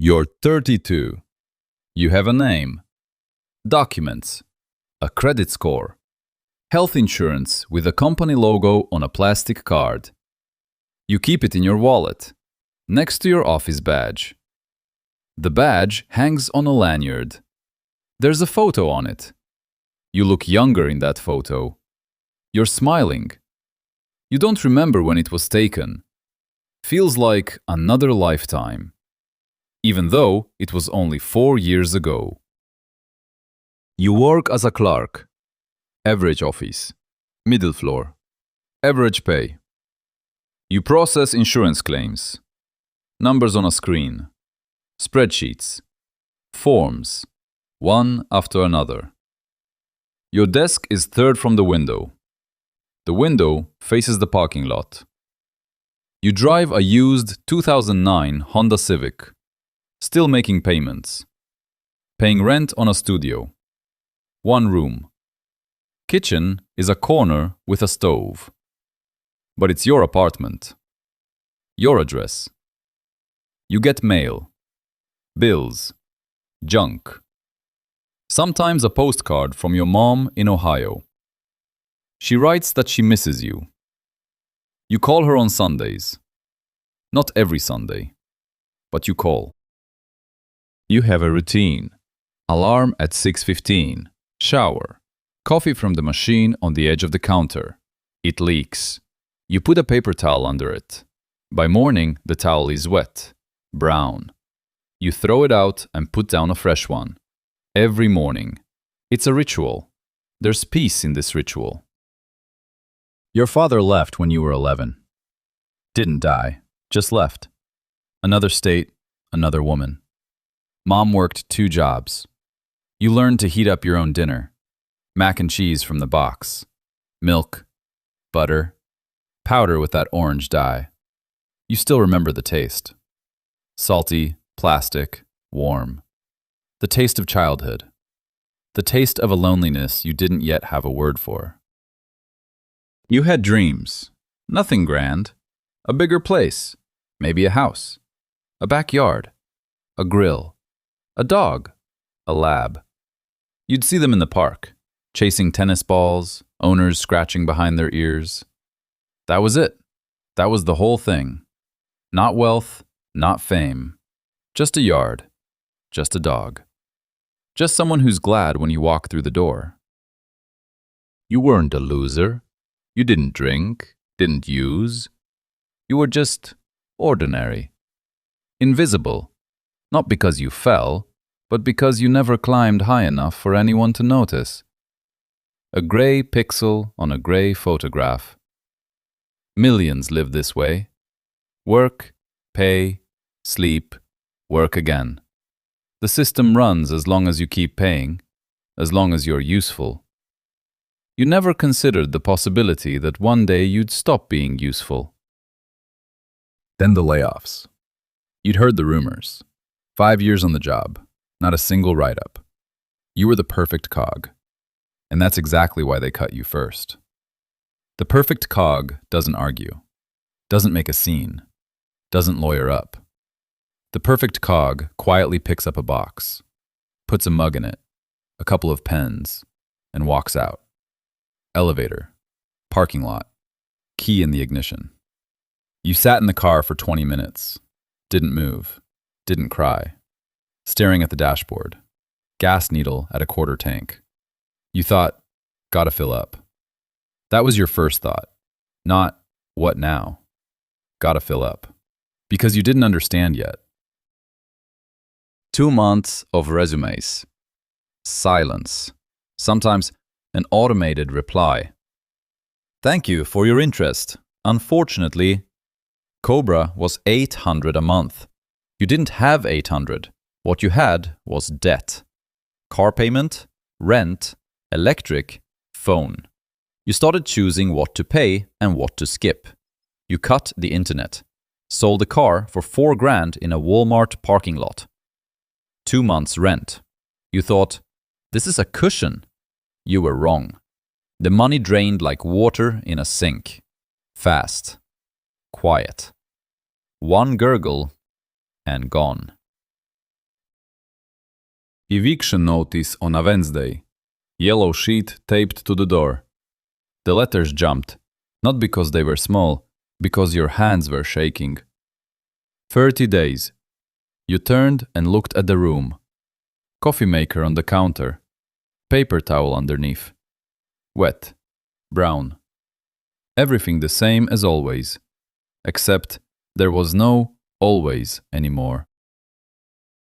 You're 32. You have a name, documents, a credit score, health insurance with a company logo on a plastic card. You keep it in your wallet, next to your office badge. The badge hangs on a lanyard. There's a photo on it. You look younger in that photo. You're smiling. You don't remember when it was taken. Feels like another lifetime, even though it was only 4 years ago. You work as a clerk. Average office. Middle floor. Average pay. You process insurance claims. Numbers on a screen. Spreadsheets. Forms. One after another. Your desk is third from the window. The window faces the parking lot. You drive a used 2009 Honda Civic, still making payments. Paying rent on a studio. 1 room. Kitchen is a corner with a stove. But it's your apartment. Your address. You get mail. Bills. Junk. Sometimes a postcard from your mom in Ohio. She writes that she misses you. You call her on Sundays. Not every Sunday, but you call. You have a routine. Alarm at 6:15. Shower. Coffee from the machine on the edge of the counter. It leaks. You put a paper towel under it. By morning, the towel is wet, brown. You throw it out and put down a fresh one. Every morning. It's a ritual. There's peace in this ritual. Your father left when you were 11. Didn't die, just left. Another state, another woman. Mom worked 2 jobs. You learned to heat up your own dinner. Mac and cheese from the box. Milk, butter, powder with that orange dye. You still remember the taste. Salty, plastic, warm. The taste of childhood. The taste of a loneliness you didn't yet have a word for. You had dreams. Nothing grand. A bigger place. Maybe a house. A backyard. A grill. A dog. A lab. You'd see them in the park, chasing tennis balls, owners scratching behind their ears. That was it. That was the whole thing. Not wealth, not fame. Just a yard. Just a dog. Just someone who's glad when you walk through the door. You weren't a loser. You didn't drink, didn't use. You were just ordinary. Invisible. Not because you fell, but because you never climbed high enough for anyone to notice. A gray pixel on a gray photograph. Millions live this way. Work, pay, sleep, work again. The system runs as long as you keep paying, as long as you're useful. You never considered the possibility that one day you'd stop being useful. Then the layoffs. You'd heard the rumors. 5 years on the job, not a single write-up. You were the perfect cog. And that's exactly why they cut you first. The perfect cog doesn't argue, doesn't make a scene, doesn't lawyer up. The perfect cog quietly picks up a box, puts a mug in it, a couple of pens, and walks out. Elevator, parking lot, key in the ignition. You sat in the car for 20 minutes, didn't move, didn't cry, staring at the dashboard, gas needle at a quarter tank. You thought, gotta fill up. That was your first thought, not, what now? Gotta fill up. Because you didn't understand yet. 2 months of resumes. Silence. Sometimes an automated reply. Thank you for your interest. Unfortunately, Cobra was $800 a month. You didn't have $800. What you had was debt. Car payment, rent, electric, phone. You started choosing what to pay and what to skip. You cut the internet. Sold a car for $4,000 in a Walmart parking lot. 2 months rent. You thought, this is a cushion. You were wrong. The money drained like water in a sink. Fast. Quiet. One gurgle and gone. Eviction notice on a Wednesday. Yellow sheet taped to the door. The letters jumped, not because they were small, because your hands were shaking. 30 days. You turned and looked at the room. Coffee maker on the counter. Paper towel underneath. Wet. Brown. Everything the same as always. Except there was no always anymore.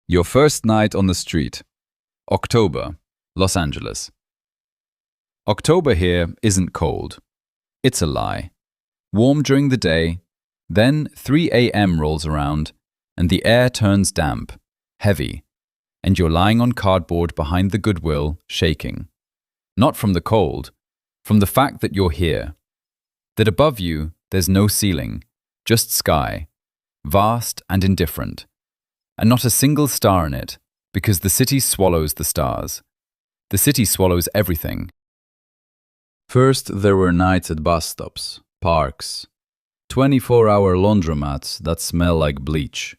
Your first night on the street. October, Los Angeles. October here isn't cold. It's a lie. Warm during the day, then 3 a.m. rolls around and the air turns damp, heavy, and you're lying on cardboard behind the Goodwill, shaking. Not from the cold, from the fact that you're here. That above you there's no ceiling, just sky, vast and indifferent, and not a single star in it, because the city swallows the stars. The city swallows everything. First there were nights at bus stops, parks, 24-hour laundromats that smell like bleach.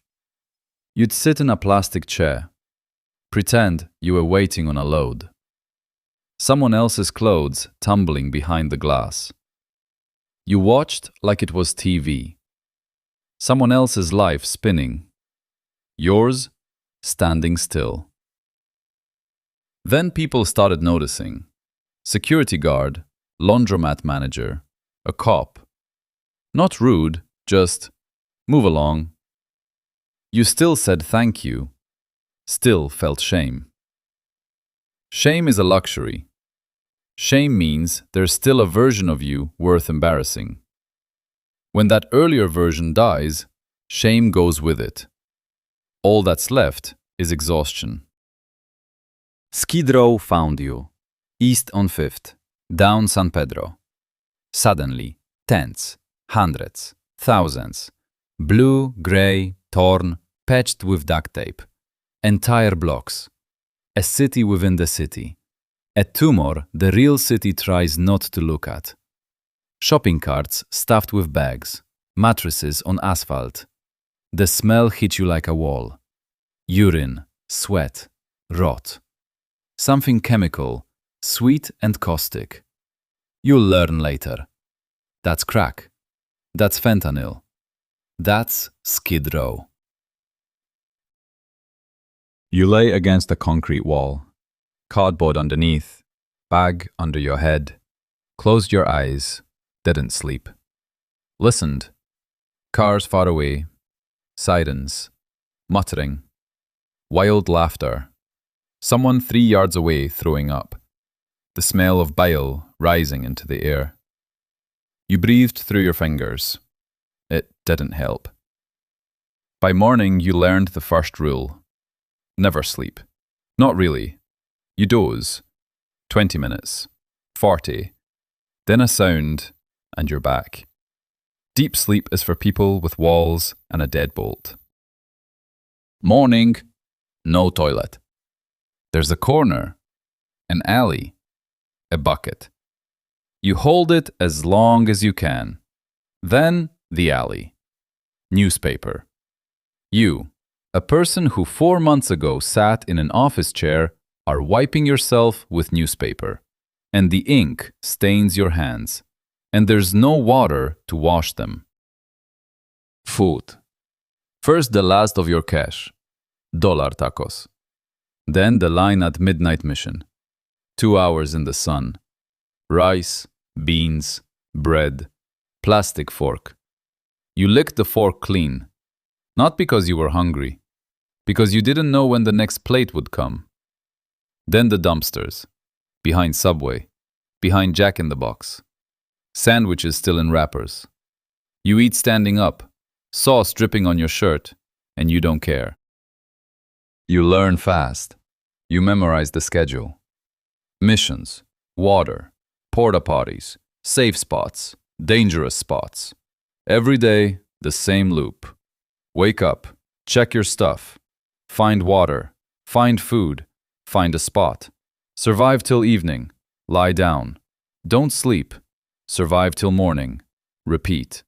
You'd sit in a plastic chair, pretend you were waiting on a load. Someone else's clothes tumbling behind the glass. You watched like it was TV. Someone else's life spinning. Yours standing still. Then people started noticing. Security guard, laundromat manager, a cop. Not rude, just move along. You still said thank you. Still felt shame. Shame is a luxury. Shame means there's still a version of you worth embarrassing. When that earlier version dies, shame goes with it. All that's left is exhaustion. Skid Row found you. East on 5th. Down San Pedro. Suddenly, tens, hundreds, thousands. Blue, grey, torn, patched with duct tape. Entire blocks. A city within the city. A tumor the real city tries not to look at. Shopping carts stuffed with bags. Mattresses on asphalt. The smell hit you like a wall. Urine, sweat, rot. Something chemical, sweet and caustic. You'll learn later. That's crack. That's fentanyl. That's Skid Row. You lay against a concrete wall. Cardboard underneath. Bag under your head. Closed your eyes. Didn't sleep. Listened. Cars far away. Sirens. Muttering. Wild laughter. Someone 3 yards away throwing up. The smell of bile rising into the air. You breathed through your fingers. It didn't help. By morning, you learned the first rule. Never sleep. Not really. You doze. 20 minutes. 40. Then a sound, and you're back. Deep sleep is for people with walls and a deadbolt. Morning. No toilet. There's a corner. An alley. A bucket. You hold it as long as you can. Then the alley. Newspaper. You, a person who 4 months ago sat in an office chair, are wiping yourself with newspaper. And the ink stains your hands. And there's no water to wash them. Food. First the last of your cash. $1 tacos. Then the line at Midnight Mission. 2 hours in the sun. Rice, beans, bread, plastic fork. You licked the fork clean. Not because you were hungry. Because you didn't know when the next plate would come. Then the dumpsters. Behind Subway. Behind Jack in the Box. Sandwiches still in wrappers. You eat standing up. Sauce dripping on your shirt. And you don't care. You learn fast. You memorize the schedule. Missions, water, porta potties, safe spots, dangerous spots. Every day, the same loop. Wake up, check your stuff, find water, find food, find a spot. Survive till evening, lie down. Don't sleep, survive till morning. Repeat.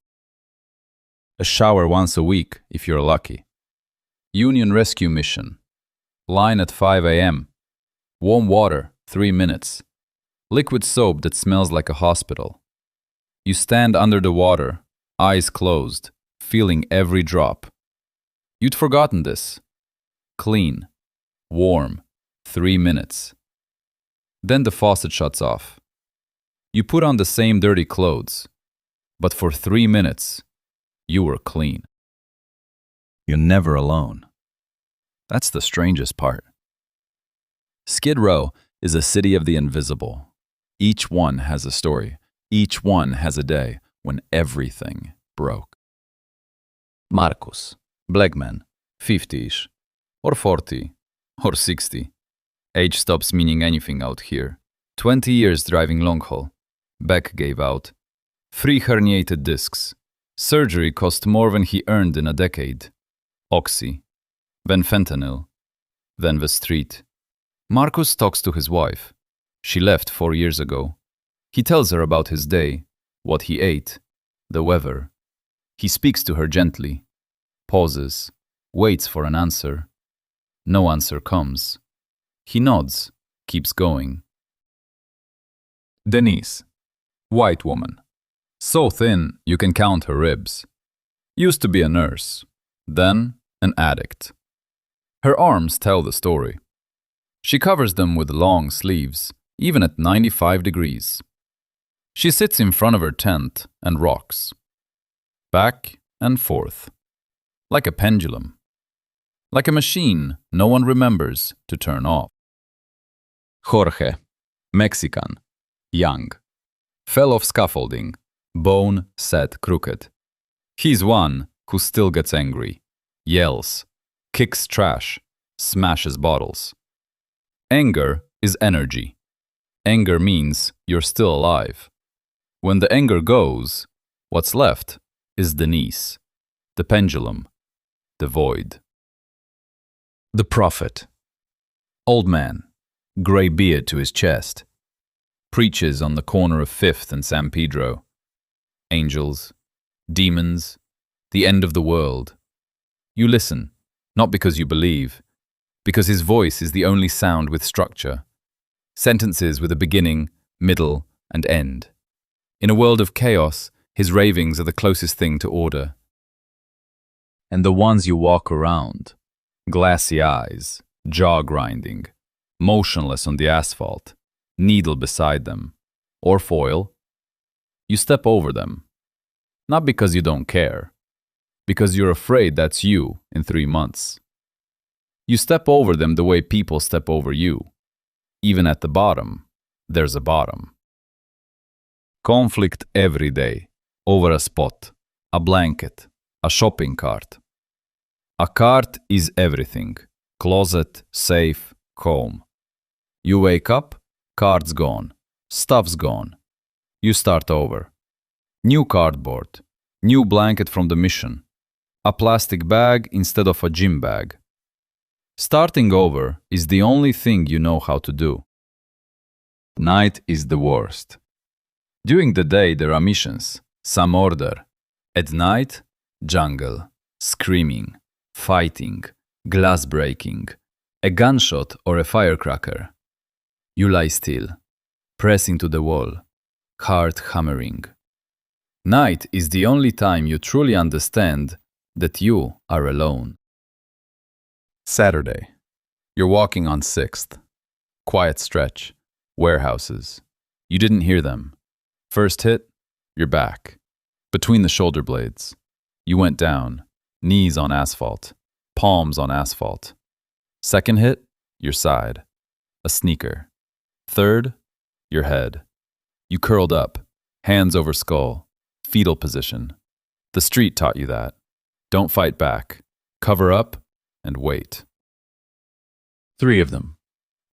A shower once a week if you're lucky. Union rescue mission. Line at 5 a.m. Warm water, 3 minutes. Liquid soap that smells like a hospital. You stand under the water, eyes closed, feeling every drop. You'd forgotten this. Clean, warm, 3 minutes. Then the faucet shuts off. You put on the same dirty clothes, but for 3 minutes, you were clean. You're never alone. That's the strangest part. Skid Row is a city of the invisible. Each one has a story. Each one has a day when everything broke. Marcus, black man, 50-ish, or 40, or 60. Age stops meaning anything out here. 20 years driving long haul. Back gave out. 3 herniated discs. Surgery cost more than he earned in a decade. Oxy. Then fentanyl. Then the street. Marcus talks to his wife. She left 4 years ago. He tells her about his day, what he ate, the weather. He speaks to her gently, pauses, waits for an answer. No answer comes. He nods, keeps going. Denise, white woman. So thin you can count her ribs. Used to be a nurse, then an addict. Her arms tell the story. She covers them with long sleeves, even at 95 degrees. She sits in front of her tent and rocks. Back and forth. Like a pendulum. Like a machine no one remembers to turn off. Jorge, Mexican, young. Fell off scaffolding, bone set crooked. He's one who still gets angry, yells, kicks trash, smashes bottles. Anger is energy. Anger means you're still alive. When the anger goes, what's left is Denise, the pendulum, the void. The prophet. Old man, grey beard to his chest. Preaches on the corner of 5th and San Pedro. Angels, demons, the end of the world. You listen, not because you believe, because his voice is the only sound with structure. Sentences with a beginning, middle, and end. In a world of chaos, his ravings are the closest thing to order. And the ones you walk around, glassy eyes, jaw grinding, motionless on the asphalt, needle beside them, or foil, you step over them. Not because you don't care, because you're afraid that's you in 3 months. You step over them the way people step over you. Even at the bottom, there's a bottom. Conflict every day, over a spot, a blanket, a shopping cart. A cart is everything, closet, safe, home. You wake up, cart's gone, stuff's gone. You start over. New cardboard, new blanket from the mission, a plastic bag instead of a gym bag. Starting over is the only thing you know how to do. Night is the worst. During the day there are missions, some order. At night, jungle, screaming, fighting, glass breaking, a gunshot or a firecracker. You lie still, pressing to the wall, heart hammering. Night is the only time you truly understand that you are alone. Saturday. You're walking on 6th. Quiet stretch. Warehouses. You didn't hear them. First hit, you're back. Between the shoulder blades. You went down, knees on asphalt, palms on asphalt. Second hit, your side. A sneaker. Third, your head. You curled up, hands over skull, fetal position. The street taught you that. Don't fight back. Cover up and wait. 3 of them,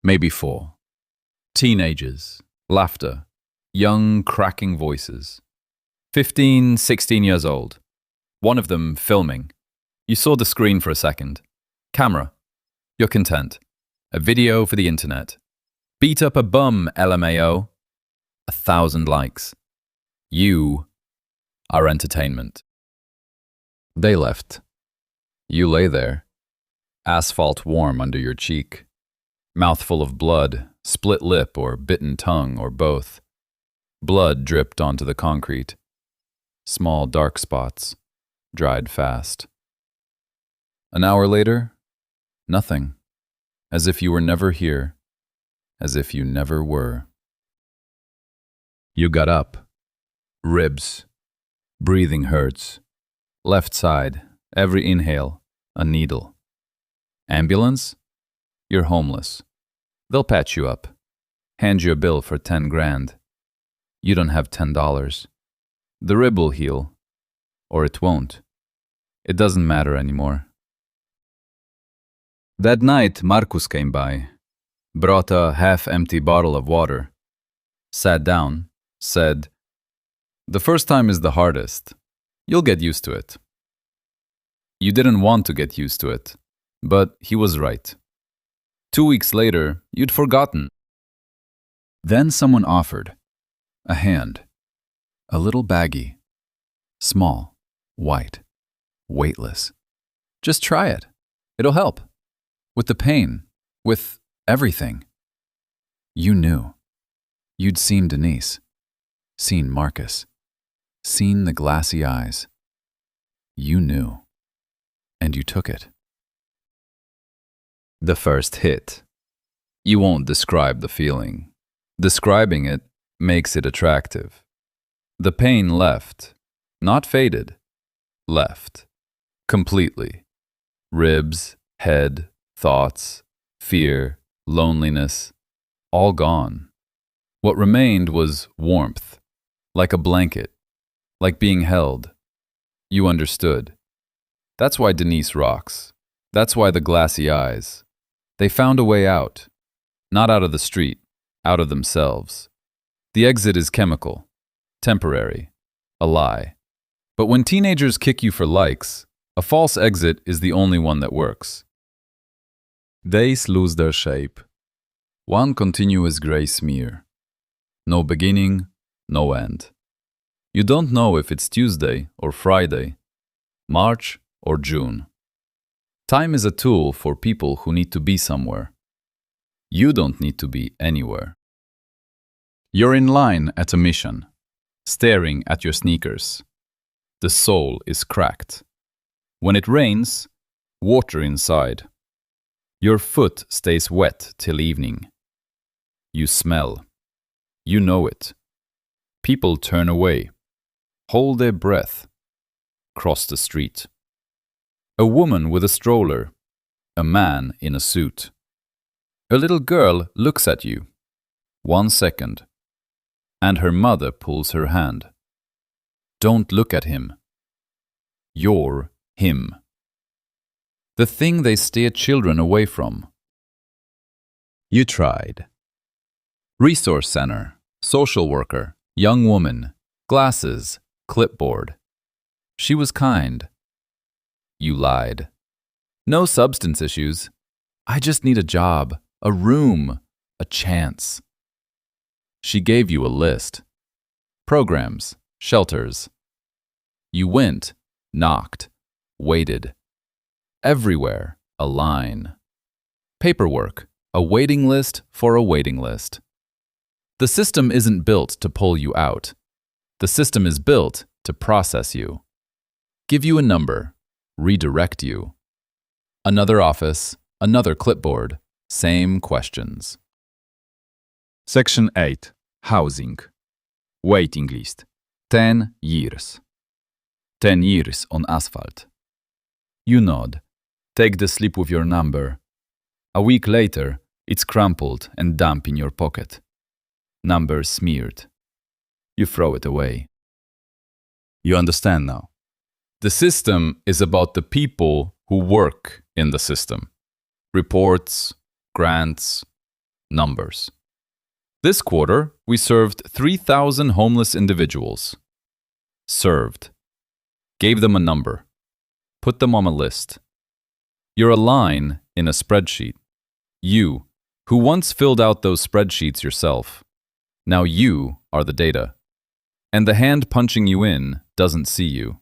maybe 4. Teenagers, laughter, young, cracking voices. 15, 16 years old. One of them filming. You saw the screen for a second. Camera. You're content. A video for the internet. Beat up a bum, LMAO. 1,000 likes. You are entertainment. They left. You lay there. Asphalt warm under your cheek. Mouthful of blood, split lip or bitten tongue or both. Blood dripped onto the concrete. Small dark spots, dried fast. An hour later, nothing. As if you were never here. As if you never were. You got up. Ribs. Breathing hurts. Left side, every inhale, a needle. Ambulance? You're homeless. They'll patch you up. Hand you a bill for 10 grand. You don't have $10. The rib will heal. Or it won't. It doesn't matter anymore. That night, Marcus came by. Brought a half-empty bottle of water. Sat down. Said, "The first time is the hardest. You'll get used to it." You didn't want to get used to it, but he was right. 2 weeks later, you'd forgotten. Then someone offered. A hand. A little baggie. Small, white, weightless. Just try it. It'll help. With the pain. With everything. You knew. You'd seen Denise. Seen Marcus. Seen the glassy eyes. You knew. And you took it. The first hit. You won't describe the feeling. Describing it makes it attractive. The pain left. Not faded. Left. Completely. Ribs, head, thoughts, fear, loneliness, all gone. What remained was warmth. Like a blanket. Like being held. You understood. That's why Denise rocks. That's why the glassy eyes. They found a way out. Not out of the street, out of themselves. The exit is chemical, temporary, a lie. But when teenagers kick you for likes, a false exit is the only one that works. Days lose their shape. One continuous gray smear. No beginning, no end. You don't know if it's Tuesday or Friday, March or June. Time is a tool for people who need to be somewhere. You don't need to be anywhere. You're in line at a mission, staring at your sneakers. The sole is cracked. When it rains, water inside. Your foot stays wet till evening. You smell. You know it. People turn away, hold their breath, cross the street. A woman with a stroller, a man in a suit. A little girl looks at you. 1 second. And her mother pulls her hand. Don't look at him. You're him. The thing they steer children away from. You tried. Resource center, social worker, young woman, glasses, clipboard. She was kind. You lied. No substance issues. I just need a job, a room, a chance. She gave you a list. Programs, shelters. You went, knocked, waited. Everywhere, a line. Paperwork, a waiting list for a waiting list. The system isn't built to pull you out. The system is built to process you. Give you a number, redirect you. Another office, another clipboard, same questions. Section 8. Housing. Waiting list. 10 years. 10 years on asphalt. You nod. Take the slip with your number. A week later, it's crumpled and damp in your pocket. Number smeared. You throw it away. You understand now. The system is about the people who work in the system. Reports, grants, numbers. This quarter, we served 3,000 homeless individuals. Served. Gave them a number. Put them on a list. You're a line in a spreadsheet. You, who once filled out those spreadsheets yourself. Now you are the data. And the hand punching you in doesn't see you.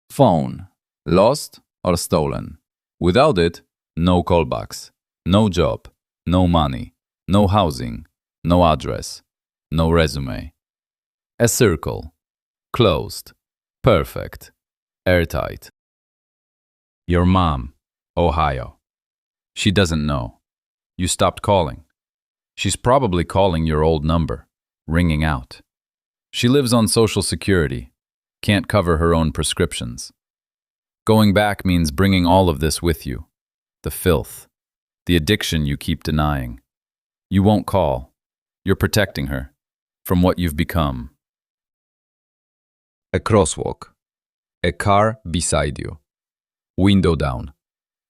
Phone. Lost or stolen? Without it, no callbacks, no job, no money, no housing, no address, no resume. A circle. Closed. Perfect. Airtight. Your mom, Ohio. She doesn't know. You stopped calling. She's probably calling your old number, ringing out. She lives on Social Security, can't cover her own prescriptions. Going back means bringing all of this with you. The filth, the addiction you keep denying. You won't call. You're protecting her from what you've become. A crosswalk. A car beside you. Window down.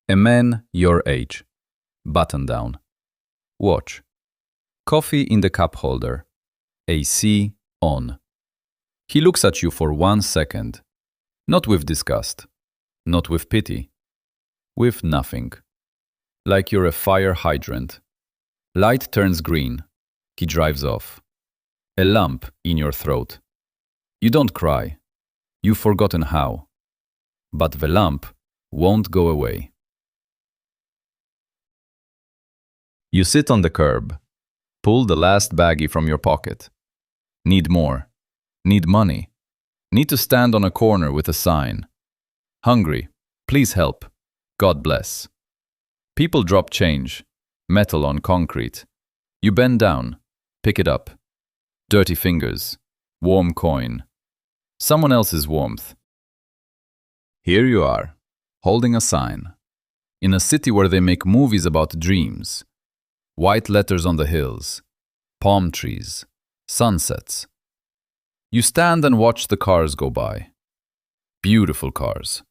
A man your age. Button down. Watch. Coffee in the cup holder. AC on. He looks at you for 1 second. Not with disgust. Not with pity. With nothing. Like you're a fire hydrant. Light turns green. He drives off. A lump in your throat. You don't cry. You've forgotten how. But the lump won't go away. You sit on the curb. Pull the last baggie from your pocket. Need more. Need money. Need to stand on a corner with a sign. Hungry. Please help. God bless. People drop change. Metal on concrete. You bend down. Pick it up. Dirty fingers. Warm coin. Someone else's warmth. Here you are, holding a sign. In a city where they make movies about dreams. White letters on the hills. Palm trees. Sunsets. You stand and watch the cars go by. Beautiful cars.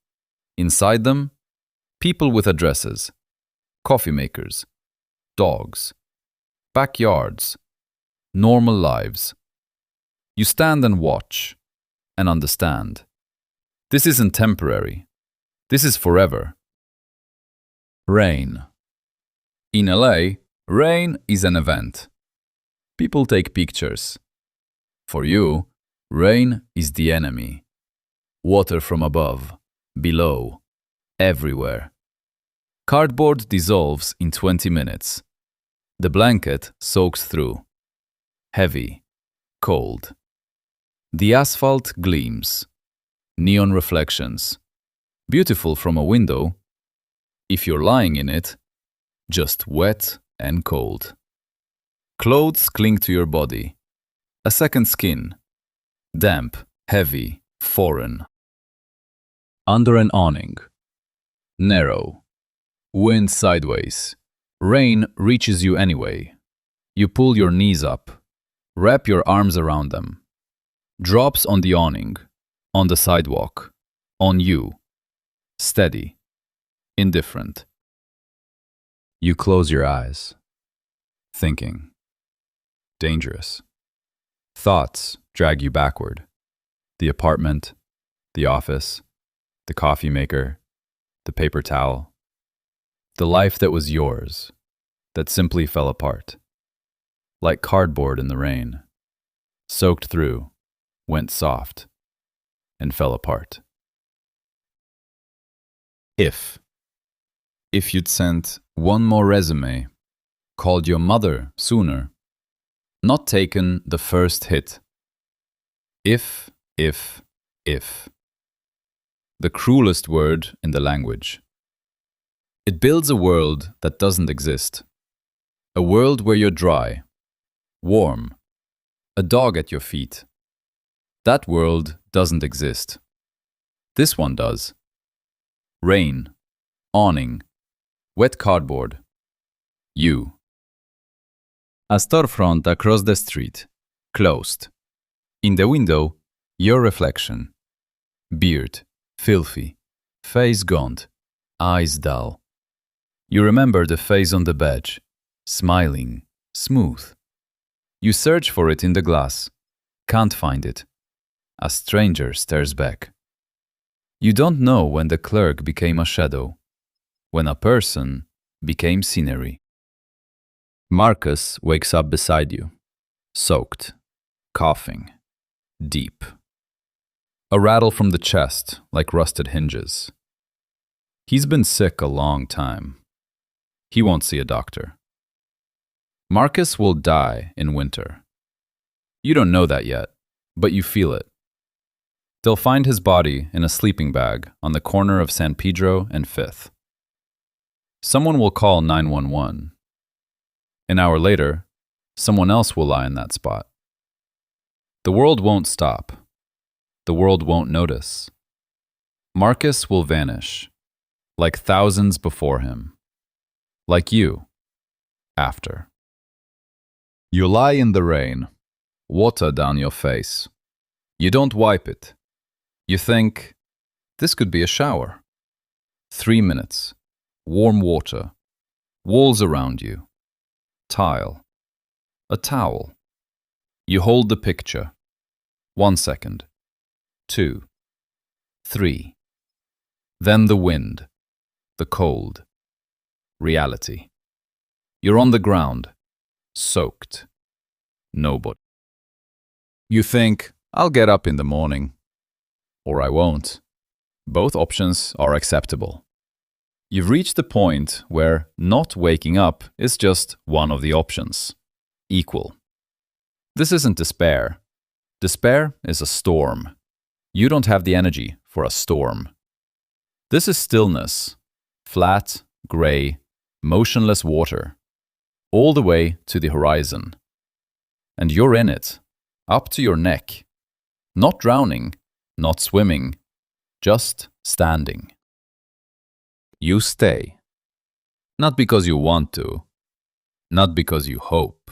Inside them, people with addresses. Coffee makers. Dogs. Backyards. Normal lives. You stand and watch and understand. This isn't temporary. This is forever. Rain. In LA, rain is an event. People take pictures. For you, rain is the enemy. Water from above, below, everywhere. Cardboard dissolves in 20 minutes. The blanket soaks through. Heavy, cold. The asphalt gleams. Neon reflections. Beautiful from a window. If you're lying in it, just wet and cold. Clothes cling to your body. A second skin. Damp, heavy, foreign. Under an awning. Narrow. Wind sideways. Rain reaches you anyway. You pull your knees up. Wrap your arms around them. Drops on the awning. On the sidewalk. On you. Steady. Indifferent. You close your eyes. Thinking. Dangerous. Thoughts drag you backward. The apartment. The office. The coffee maker. The paper towel. The life that was yours. That simply fell apart. Like cardboard in the rain. Soaked through. Went soft. And fell apart. If you'd sent one more resume, called your mother sooner, not taken the first hit. If. The cruelest word in the language. It builds a world that doesn't exist. A world where you're dry, warm, a dog at your feet. That world doesn't exist. This one does. Rain, awning, wet cardboard. You. A storefront across the street, closed. In the window, your reflection. Beard, filthy, face gaunt, eyes dull. You remember the face on the bench, smiling, smooth. You search for it in the glass, can't find it. A stranger stares back. You don't know when the clerk became a shadow, when a person became scenery. Marcus wakes up beside you, soaked, coughing, deep. A rattle from the chest like rusted hinges. He's been sick a long time. He won't see a doctor. Marcus will die in winter. You don't know that yet, but you feel it. They'll find his body in a sleeping bag on the corner of San Pedro and 5th. Someone will call 911. An hour later, someone else will lie in that spot. The world won't stop. The world won't notice. Marcus will vanish, like thousands before him, like you, after. You lie in the rain, water down your face. You don't wipe it. You think, this could be a shower. 3 minutes, warm water, walls around you, tile, a towel. You hold the picture. 1 second, 2, 3. Then the wind, the cold, reality. You're on the ground, soaked, nobody. You think, I'll get up in the morning, or I won't. Both options are acceptable. You've reached the point where not waking up is just one of the options, equal. This isn't despair. Despair is a storm. You don't have the energy for a storm. This is stillness, flat, gray, motionless water, all the way to the horizon. And you're in it, up to your neck, not drowning, not swimming, just standing. You stay. Not because you want to, not because you hope.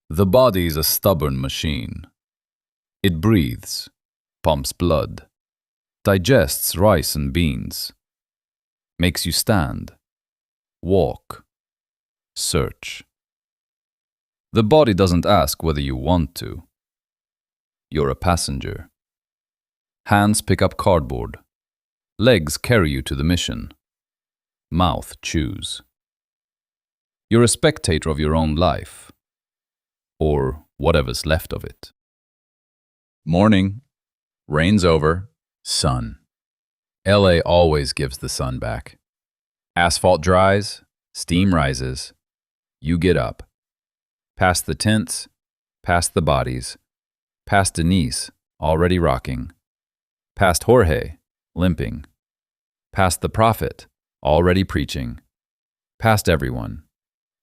The body is a stubborn machine. It breathes, pumps blood, digests rice and beans, makes you stand, walk, search. The body doesn't ask whether you want to. You're a passenger. Hands pick up cardboard. Legs carry you to the mission. Mouth chews. You're a spectator of your own life, or whatever's left of it. Morning. Rain's over. Sun. LA always gives the sun back. Asphalt dries, steam rises. You get up. Past the tents, past the bodies, past Denise, already rocking, past Jorge, limping, past the prophet, already preaching, past everyone,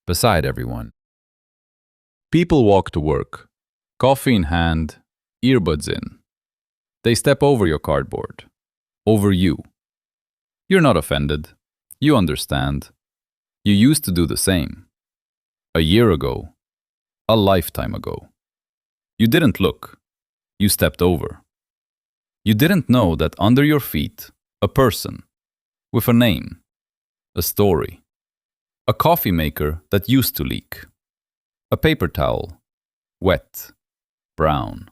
beside everyone. People walk to work, coffee in hand, earbuds in. They step over your cardboard, over you. You're not offended. You understand. You used to do the same. A year ago. A lifetime ago. You didn't look. You stepped over. You didn't know that under your feet, a person, with a name, a story, a coffee maker that used to leak, a paper towel, wet, brown.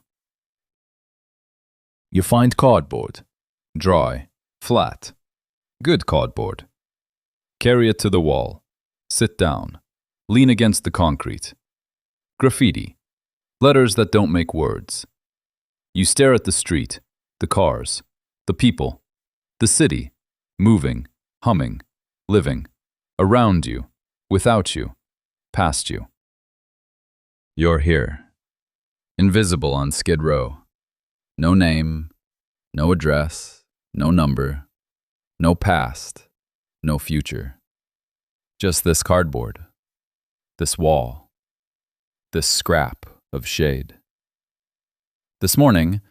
You find cardboard, dry, flat, good cardboard. Carry it to the wall, sit down, lean against the concrete. Graffiti, letters that don't make words. You stare at the street, the cars, the people, the city, moving, humming, living, around you, without you, past you. You're here, invisible on Skid Row. No name, no address, no number, no past, no future. Just this cardboard, this wall. This scrap of shade. This morning,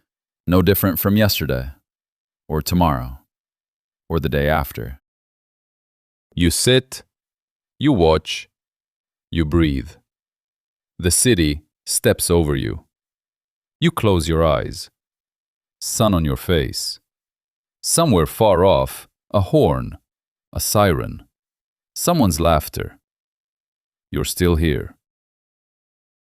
no different from yesterday, or tomorrow, or the day after. You sit, you watch, you breathe. The city steps over you. You close your eyes. Sun on your face. Somewhere far off, a horn, a siren, someone's laughter. You're still here.